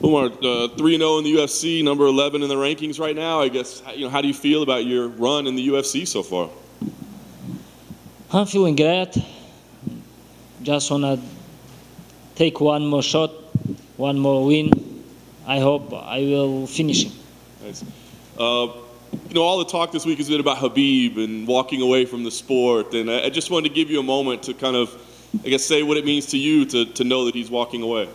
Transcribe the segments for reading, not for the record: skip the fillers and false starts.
Umar, 3-0 in the UFC, number 11 in the rankings right now. I guess, how do you feel about your run in the UFC so far? I'm feeling great. Just wanna take one more shot, one more win. I hope I will finish it. Nice. All the talk this week has been about Khabib and walking away from the sport, and I just wanted to give you a moment to kind of, I guess, say what it means to you to know that he's walking away.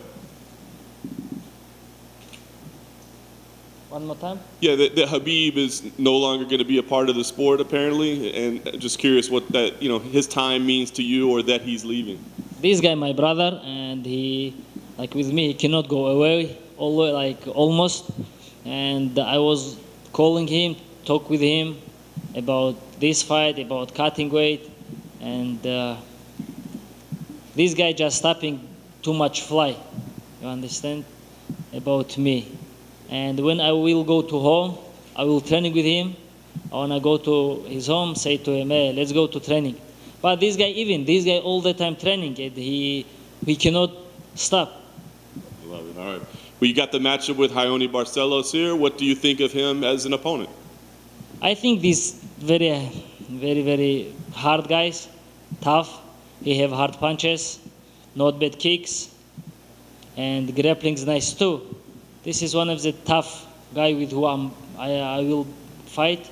One more time? Yeah, that Khabib is no longer going to be a part of the sport, apparently, and just curious what that, his time means to you, or that he's leaving. This guy, my brother, and he, like with me, he cannot go away, almost. And I was calling him, talk with him about this fight, about cutting weight, and this guy just stopping too much fly, you understand, about me. And when I will go to home, I will training with him. I want to go to his home, say to him, hey, let's go to training. But this guy all the time training, and he cannot stop. Love it. All right. Well, you got the matchup with Raoni Barcelos here. What do you think of him as an opponent? I think these very, very, very hard guys, tough. He have hard punches, not bad kicks, and grappling is nice too. This is one of the tough guy with who I will fight,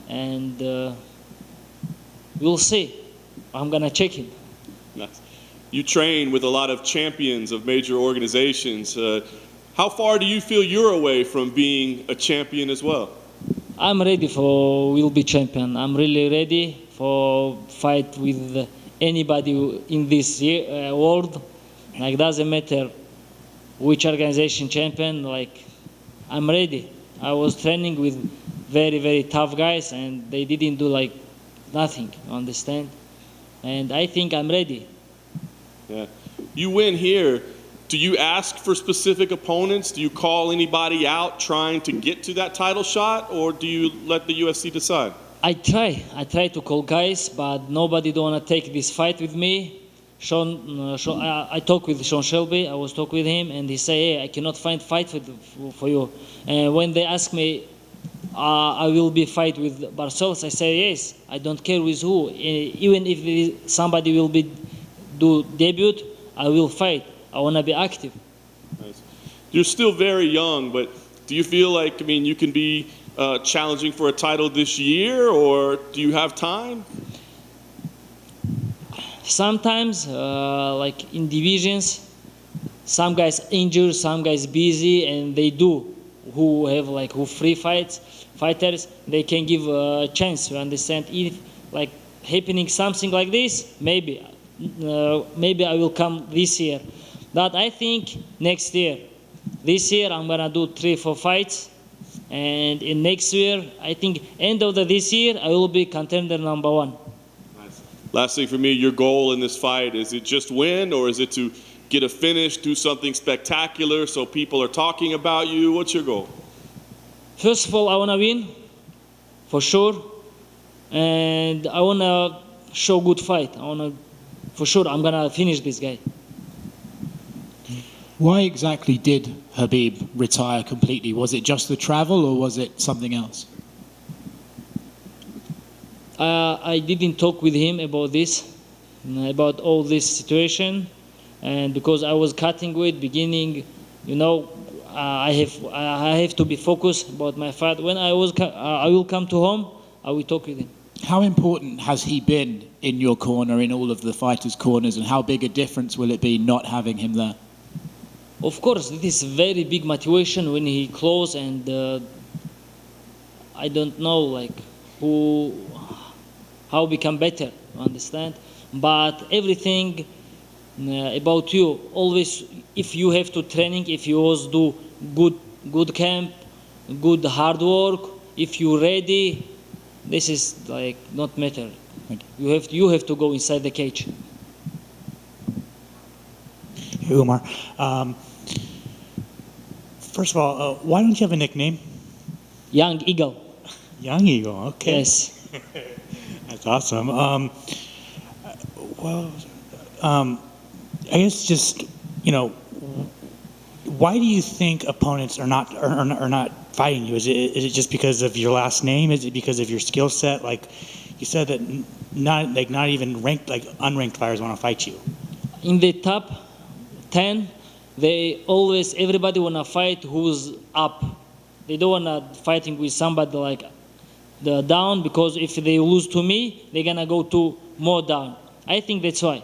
and we'll see. I'm gonna check him. Nice. You train with a lot of champions of major organizations. How far do you feel you're away from being a champion as well? I'm ready for will be champion. I'm really ready for fight with anybody in this world. Like doesn't matter which organization champion. Like I'm ready. I was training with very, very tough guys, and they didn't do like nothing. Understand? And I think I'm ready. Yeah. You win here. Do you ask for specific opponents? Do you call anybody out trying to get to that title shot, or do you let the UFC decide? I try to call guys, but nobody don't want to take this fight with me. I talked with Sean Shelby. I was talking with him, and he say, "Hey, I cannot find fight for you." And when they ask me, I will be fight with Barcelos, I say yes. I don't care with who. Even if somebody will be do debut, I will fight. I want to be active. Nice. You're still very young, but do you feel like, you can be challenging for a title this year, or do you have time? Sometimes, like in divisions, some guys injured, some guys busy, and they do. Who have who free fighters, they can give a chance. You understand? If like happening something like this, maybe I will come this year. But I think next year. This year I'm gonna do 3-4 fights, and in next year, I think end of this year I will be contender number 1. Nice. Last thing for me, your goal in this fight, is it just win, or is it to get a finish, do something spectacular so people are talking about you? What's your goal? First of all, I wanna win, for sure, and I wanna show good fight. For sure, I'm gonna finish this guy. Why exactly did Khabib retire completely? Was it just the travel, or was it something else? I didn't talk with him about this, about all this situation, and because I was cutting weight beginning, I have to be focused about my fight. When I will come to home, I will talk with him. How important has he been in your corner, in all of the fighters' corners, and how big a difference will it be not having him there? Of course, it is very big motivation when he close, and I don't know how become better. Understand? But everything about you always, if you have to training, if you always do good camp, good hard work, if you ready, this is not matter. You have to go inside the cage. Hey, Umar. First of all, why don't you have a nickname? Young Eagle. Young Eagle, okay. Yes. That's awesome. I guess just, why do you think opponents are not fighting you? Is it just because of your last name? Is it because of your skill set? Like you said that not even ranked, like unranked fighters want to fight you. In the top 10, everybody wanna fight who's up. They don't wanna fighting with somebody like the down, because if they lose to me, they're gonna go to more down. I think that's why.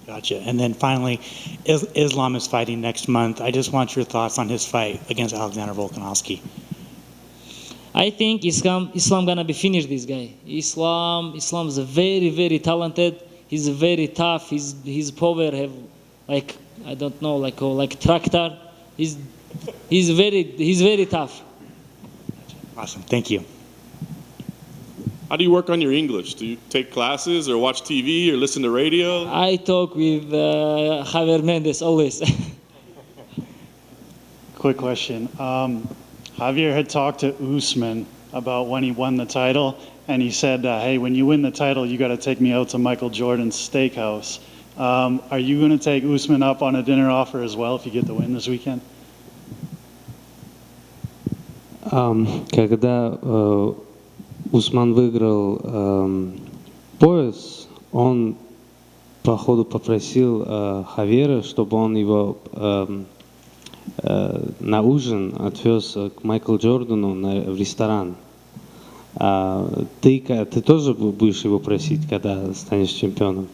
Gotcha. And then finally, Islam is fighting next month. I just want your thoughts on his fight against Alexander Volkanovski. I think Islam gonna be finished this guy. Islam is very, very talented. He's very tough. His power have like, I don't know, like tractor. He's very tough. Awesome. Thank you. How do you work on your English? Do you take classes or watch TV or listen to radio? I talk with Javier Mendez always. Quick question. Javier had talked to Usman about when he won the title, and he said, hey, when you win the title, you got to take me out to Michael Jordan's steakhouse. Are you going to take Usman up on a dinner offer as well if you get the win this weekend? Когда Усман выиграл пояс, он походу попросил Хавьера, чтобы он его на ужин отвез к Майклу Джордану в ресторан. Ты тоже будешь его просить, когда станешь чемпионом?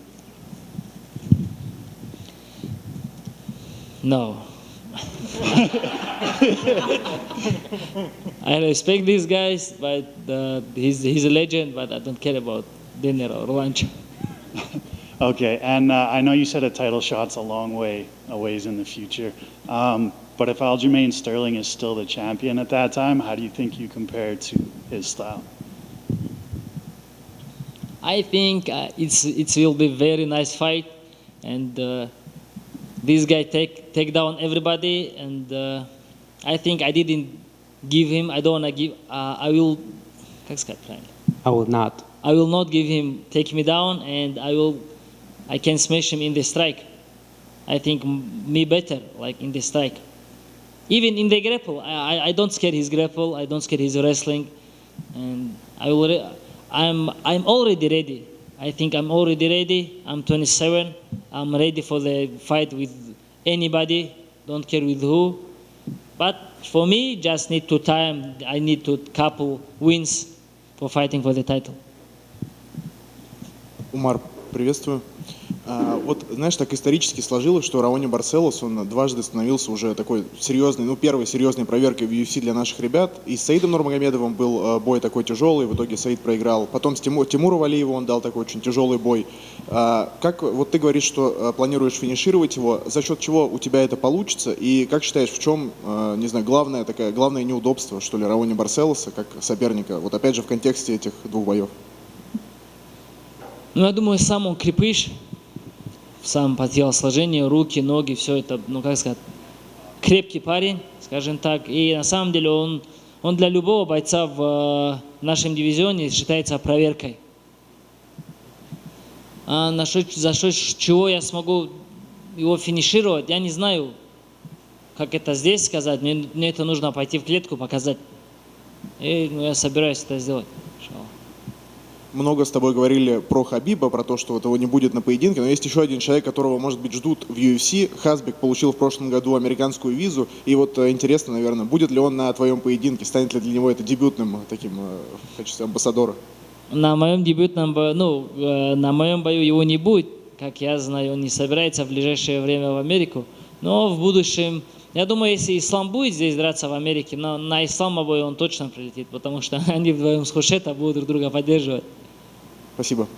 No. I respect these guys, but he's a legend, but I don't care about dinner or lunch. Okay, and I know you said a title shot's a long way a ways in the future, but if Aljamain Sterling is still the champion at that time, how do you think you compare to his style? I think it will be very nice fight, and this guy take down everybody, and I think I didn't give him. I don't wanna give. I will. I will not. I will not give him take me down, and I can smash him in the strike. I think me better, like in the strike. Even in the grapple, I don't scare his grapple. I don't scare his wrestling, and I'm already ready. I think I'm already ready. I'm 27. I'm ready for the fight with anybody. Don't care with who. But for me, just need to time. I need to couple wins for fighting for the title. Умар, приветствую. Вот, знаешь, так исторически сложилось, что Раони Барселос, он дважды становился уже такой серьезной, первой серьезной проверкой в UFC для наших ребят. И с Саидом Нурмагомедовым был бой такой тяжелый, в итоге Саид проиграл. Потом с Тимуру Валиеву он дал такой очень тяжелый бой. Как, вот ты говоришь, что планируешь финишировать его, за счет чего у тебя это получится? И как считаешь, в чем, не знаю, главное неудобство, что ли, Раони Барселоса как соперника? Вот опять же в контексте этих двух боев. Ну, я думаю, сам он крепыш. Сам по телосложению, руки, ноги, все это, ну как сказать, крепкий парень, скажем так. И на самом деле он для любого бойца в нашем дивизионе считается проверкой. А за счет чего я смогу его финишировать, я не знаю, как это здесь сказать. Мне это нужно пойти в клетку, показать. И я собираюсь это сделать. Много с тобой говорили про Хабиба, про то, что вот его не будет на поединке, но есть еще один человек, которого, может быть, ждут в UFC. Хасбек получил в прошлом году американскую визу, и вот интересно, наверное, будет ли он на твоем поединке, станет ли для него это дебютным таким в качестве амбассадора? На моем дебютном бою, на моем бою его не будет, как я знаю, он не собирается в ближайшее время в Америку, но в будущем, я думаю, если Ислам будет здесь драться в Америке, на Ислама бой он точно прилетит, потому что они вдвоем с Хушета будут друг друга поддерживать. Спасибо.